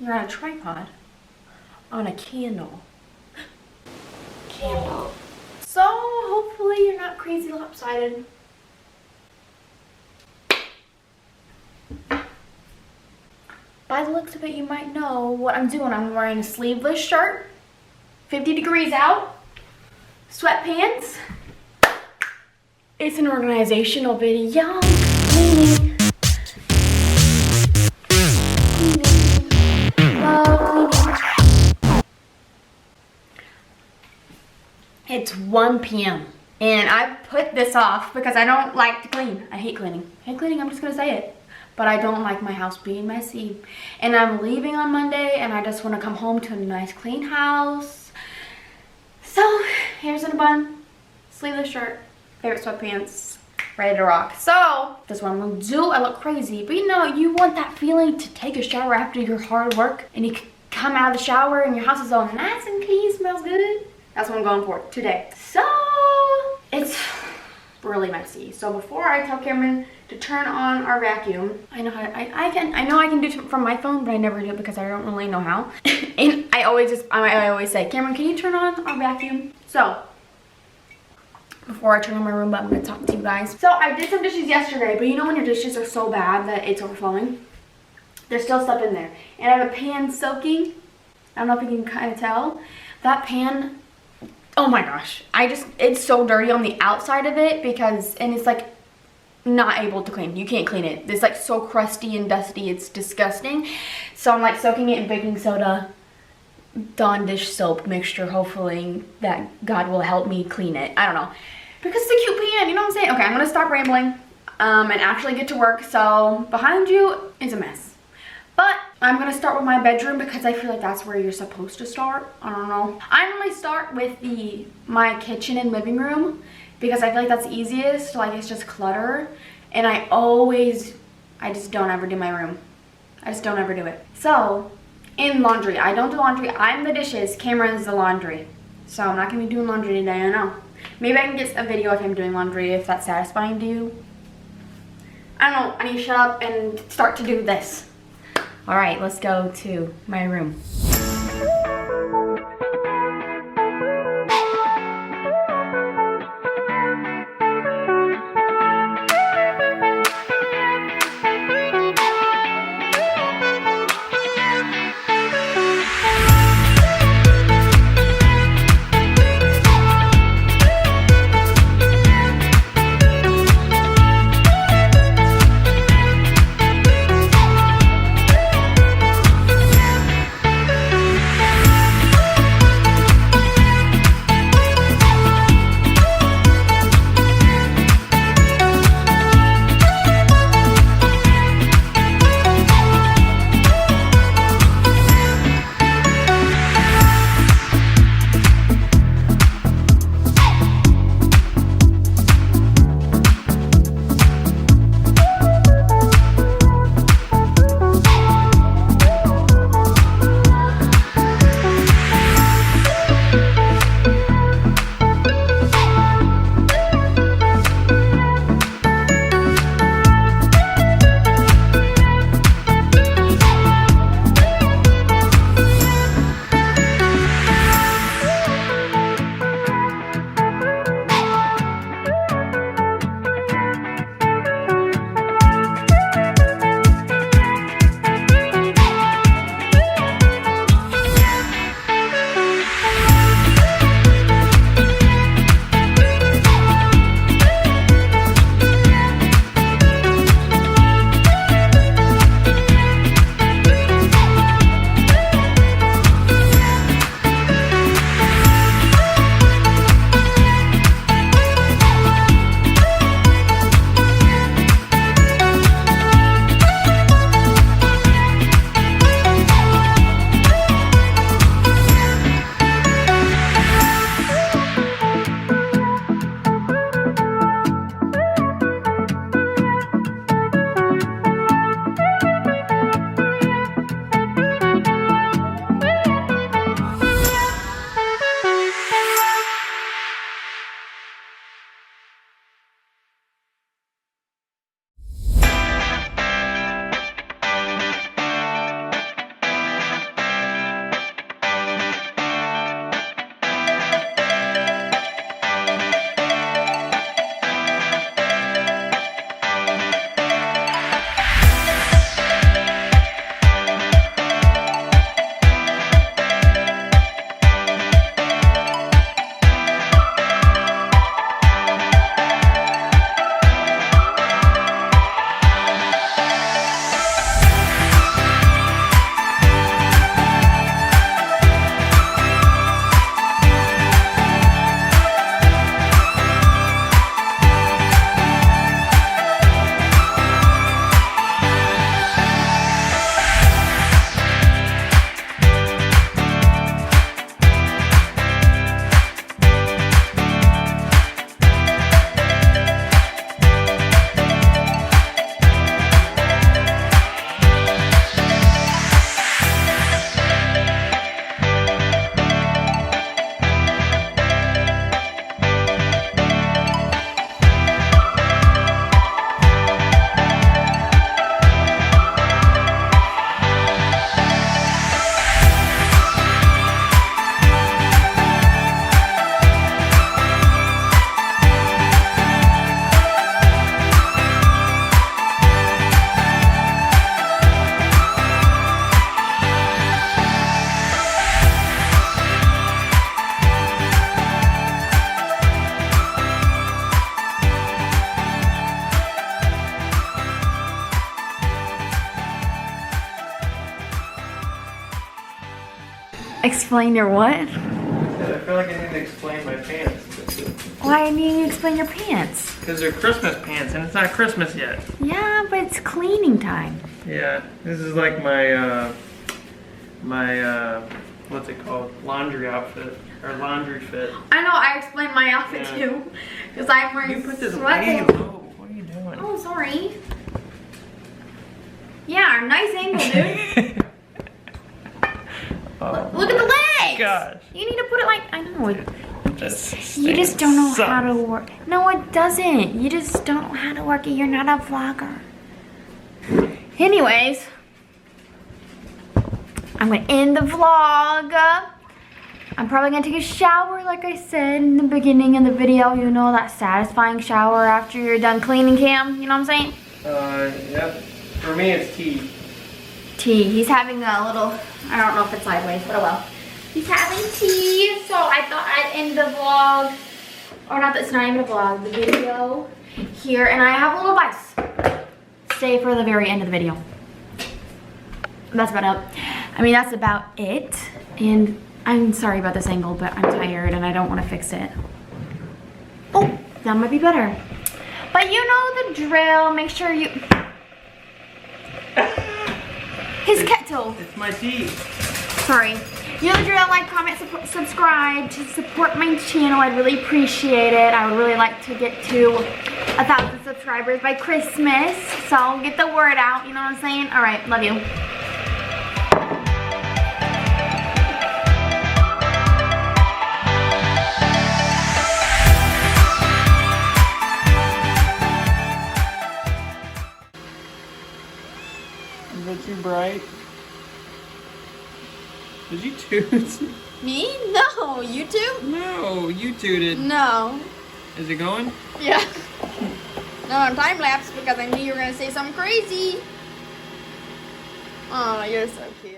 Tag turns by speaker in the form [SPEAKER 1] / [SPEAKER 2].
[SPEAKER 1] You're on a tripod. On a candle. Candle. So hopefully you're not crazy lopsided. By the looks of it, you might know what I'm doing. I'm wearing a sleeveless shirt, 50 degrees out, sweatpants. It's an organizational video. Cleaning. Love cleaning. It's 1 p.m. and I put this off because I don't like to clean. I hate cleaning. I hate cleaning, I'm just gonna say it. But I don't like my house being messy. And I'm leaving on Monday and I just want to come home to a nice clean house. So, here's in a bun, sleeveless shirt, favorite sweatpants, ready to rock. So, that's what I'm going to do. I look crazy. But you know, you want that feeling to take a shower after your hard work. And you come out of the shower and your house is all nice and clean, smells good. That's what I'm going for today. So, it's really messy. So before I tell Cameron to turn on our vacuum, I know I can do it from my phone, but I never do it because I don't really know how. And I always say, Cameron, can you turn on our vacuum? So before I turn on my Roomba, I'm gonna talk to you guys. So I did some dishes yesterday, but you know when your dishes are so bad that it's overflowing? There's still stuff in there. And I have a pan soaking. I don't know if you can kind of tell. That pan, oh my gosh, it's so dirty on the outside of it and it's like not able to clean. You can't clean it. It's like so crusty and dusty, it's disgusting. So I'm like soaking it in baking soda, Dawn dish soap mixture, hopefully that God will help me clean it. I don't know. Because it's a cute pan, you know what I'm saying? Okay, I'm gonna stop rambling and actually get to work. So behind you is a mess. But I'm gonna start with my bedroom because I feel like that's where you're supposed to start. I don't know. I normally start with my kitchen and living room because I feel like that's the easiest. Like it's just clutter. And I just don't ever do my room. I just don't ever do it. So, in laundry, I don't do laundry. I'm the dishes, Cameron's the laundry. So I'm not gonna be doing laundry today, I know. Maybe I can get a video of him doing laundry if that's satisfying to you. I don't know, I need to shut up and start to do this. All right, let's go to my room. Explain your what?
[SPEAKER 2] I feel like I need to explain my pants.
[SPEAKER 1] Why do you need to explain your pants?
[SPEAKER 2] Because they're Christmas pants and it's not Christmas yet.
[SPEAKER 1] Yeah, but it's cleaning time.
[SPEAKER 2] Yeah, this is like my, what's it called? Laundry outfit. Or laundry fit.
[SPEAKER 1] I know, I explained my outfit too. Because I'm wearing
[SPEAKER 2] You put this way
[SPEAKER 1] sweatpants.
[SPEAKER 2] low. What are you doing?
[SPEAKER 1] Oh, sorry. Yeah, nice angle, dude.
[SPEAKER 2] Oh,
[SPEAKER 1] Look at the legs.
[SPEAKER 2] gosh.
[SPEAKER 1] You need to put it like, I know. You
[SPEAKER 2] You
[SPEAKER 1] just don't know how to work. No, it doesn't. You just don't know how to work it. You're not a vlogger. Anyways, I'm going to end the vlog. I'm probably going to take a shower like I said in the beginning of the video. You know, that satisfying shower after you're done cleaning, Cam. You know what I'm saying?
[SPEAKER 2] Yep. For me, it's tea.
[SPEAKER 1] Tea. He's having a little, I don't know if it's sideways, but oh well. He's having tea, so I thought I'd end the vlog, or not, it's not even a vlog, the video here, and I have a little advice. Stay for the very end of the video. That's about it. I mean, that's about it, and I'm sorry about this angle, but I'm tired and I don't want to fix it. Oh, that might be better. But you know the drill, make sure you... His kettle.
[SPEAKER 2] It's my tea.
[SPEAKER 1] Sorry. You know the drill, like, comment, subscribe to support my channel. I'd really appreciate it. I would really like to get to 1,000 subscribers by Christmas. So get the word out, you know what I'm saying? All right, love you.
[SPEAKER 2] Is that too bright? Did you toot?
[SPEAKER 3] Me? No. You too?
[SPEAKER 2] No, you tooted.
[SPEAKER 3] No.
[SPEAKER 2] Is it going?
[SPEAKER 3] Yeah. No, on time lapse because I knew you were gonna say something crazy. Oh, you're so cute.